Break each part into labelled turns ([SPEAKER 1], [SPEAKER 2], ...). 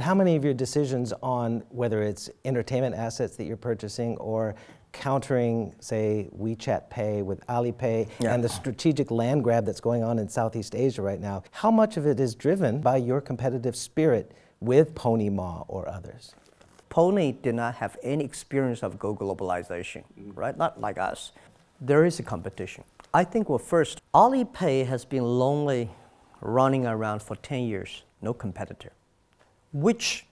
[SPEAKER 1] How many of your decisions on whether it's entertainment assets that you're purchasing or countering, say, WeChat Pay with Alipay and the strategic land grab that's going on in Southeast Asia right now, how much of it is driven by your competitive spirit with Pony Ma or others?
[SPEAKER 2] Pony did not have any experience of globalization, right? Not like us. There is a competition. I think, well, first, Alipay has been lonely running around for 10 years, no competitor, which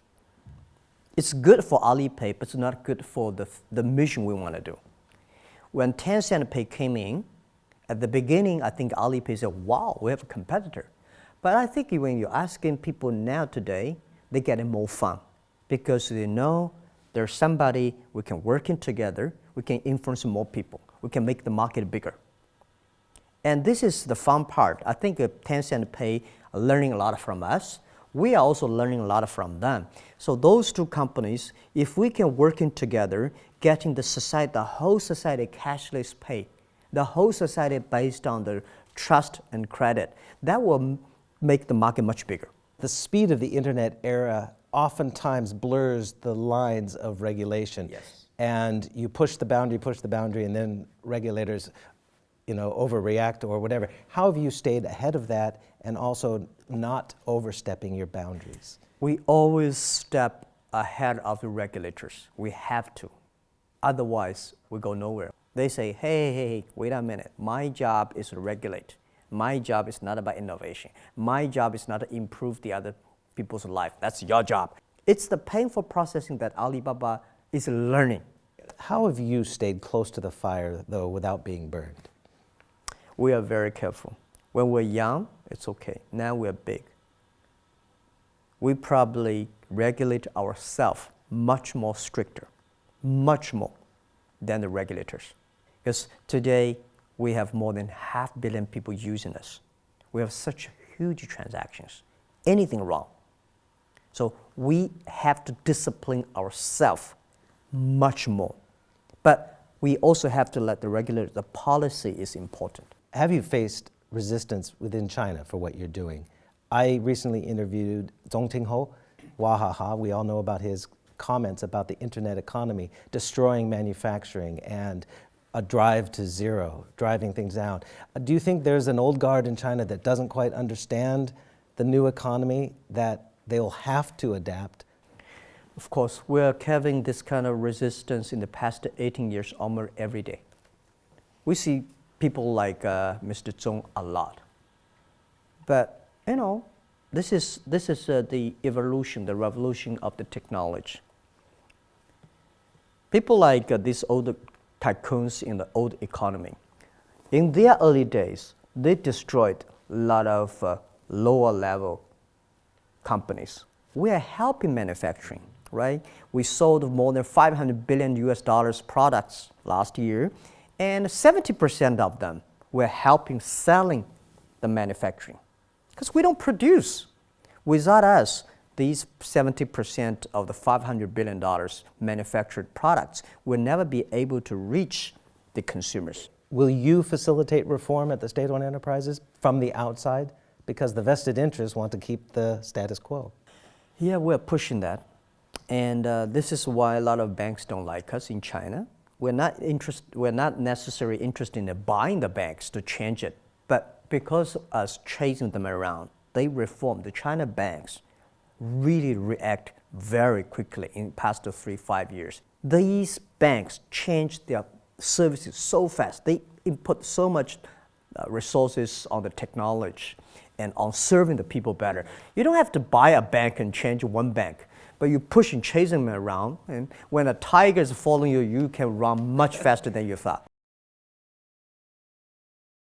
[SPEAKER 2] is good for Alipay, but it's not good for the mission we want to do. When Tencent Pay came in, at the beginning, I think Alipay said, wow, we have a competitor. But I think when you're asking people now today, they're getting more fun because they know there's somebody we can work in together, we can influence more people, we can make the market bigger. And this is the fun part. I think Tencent Pay are learning a lot from us. We are also learning a lot from them. So those two companies, if we can work in together, getting the whole society cashless pay, the whole society based on the trust and credit, that will make the market much bigger.
[SPEAKER 1] The speed of the internet era oftentimes blurs the lines of regulation.
[SPEAKER 2] Yes.
[SPEAKER 1] And you push the boundary, and then regulators overreact or whatever. How have you stayed ahead of that and also not overstepping your boundaries?
[SPEAKER 2] We always step ahead of the regulators. We have to. Otherwise, we go nowhere. They say, hey, wait a minute. My job is to regulate. My job is not about innovation. My job is not to improve the other people's life. That's your job. It's the painful processing that Alibaba is learning.
[SPEAKER 1] How have you stayed close to the fire, though, without being burned?
[SPEAKER 2] We are very careful. When we're young, it's okay. Now we're big. We probably regulate ourselves much more stricter, much more than the regulators. Because today, we have more than 500 million people using us. We have such huge transactions. Anything wrong. So we have to discipline ourselves much more. But we also have to let the regulator, the policy is important.
[SPEAKER 1] Have you faced resistance within China for what you're doing? I recently interviewed Zhong Tingho, Wahaha. We all know about his comments about the internet economy, destroying manufacturing and a drive to zero, driving things down. Do you think there's an old guard in China that doesn't quite understand the new economy, that they'll have to adapt?
[SPEAKER 2] Of course, we're having this kind of resistance in the past 18 years almost every day. We see people like Mr. Zhong a lot. But, this is the evolution, the revolution of the technology. People like these old tycoons in the old economy, in their early days, they destroyed a lot of lower level companies. We are helping manufacturing, right? We sold more than $500 billion products last year, and 70% of them were helping selling the manufacturing. Because we don't produce. Without us, these 70% of the $500 billion manufactured products will never be able to reach the consumers.
[SPEAKER 1] Will you facilitate reform at the state-owned enterprises from the outside? Because the vested interests want to keep the status quo.
[SPEAKER 2] Yeah, we're pushing that. And this is why a lot of banks don't like us in China. We're not necessarily interested in buying the banks to change it. But because of us chasing them around, they reform. The China banks really react very quickly in the past 3-5 years. These banks change their services so fast. They input so much resources on the technology and on serving the people better. You don't have to buy a bank and change one bank, but you push and chase them around, and when a tiger is following you, you can run much faster than you thought.